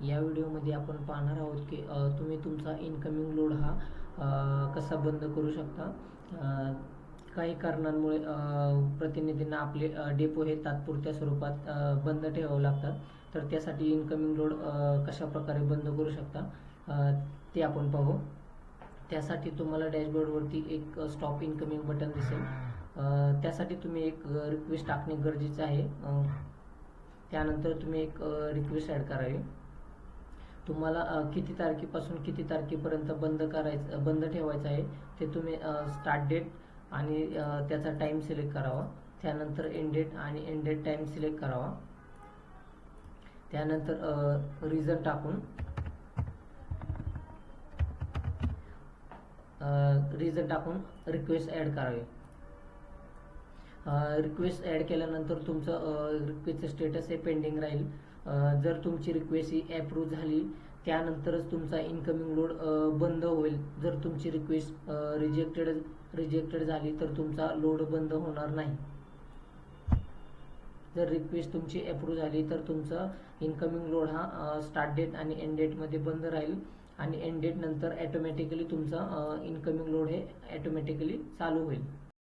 या व्हिडिओमध्ये आपण पाहणार आहोत की तुम्ही तुमचा इनकमिंग लोड हा कसा बंद करू शकता। काही कारणांमुळे प्रतिनिधींना आपले डेपो हे तात्पुरत्या स्वरूपात बंद ठेवावे लागतात, तर त्यासाठी इनकमिंग लोड कशा प्रकारे बंद करू शकता ते आपण पाहू। त्यासाठी तुम्हाला डॅशबोर्डवरती एक स्टॉप इनकमिंग बटन दिसेल, त्यासाठी तुम्ही एक रिक्वेस्ट टाकणे गरजेचे आहे। त्यानंतर तुम्ही एक रिक्वेस्ट ॲड करावी। तुम्हाला किती तारखेपासून किती तारखेपर्यंत बंद ठेवायचं आहे ते तुम्ही स्टार्ट डेट आणि त्याचा टाईम सिलेक्ट करावा। त्यानंतर एंड डेट आणि एंड डेट टाईम सिलेक्ट करावा। त्यानंतर रिझन टाकून रिक्वेस्ट ॲड करावी। रिक्वेस्ट ॲड केल्यानंतर तुमचं रिक्वेस्टचं स्टेटस हे पेंडिंग राहील। जर तुमची रिक्वेस्ट ही अप्रूव्ह झाली त्यानंतरच तुमचा इनकमिंग लोड बंद होईल। जर तुमची रिक्वेस्ट रिजेक्टेड झाली तर तुमचा लोड बंद होणार नाही। जर रिक्वेस्ट तुमची अप्रूव्ह झाली तर तुमचा इनकमिंग लोड हा स्टार्ट डेट आणि एंड डेटमध्ये बंद राहील आणि एंड डेट नंतर ऑटोमॅटिकली तुमचा इनकमिंग लोड हे ऑटोमॅटिकली चालू होईल।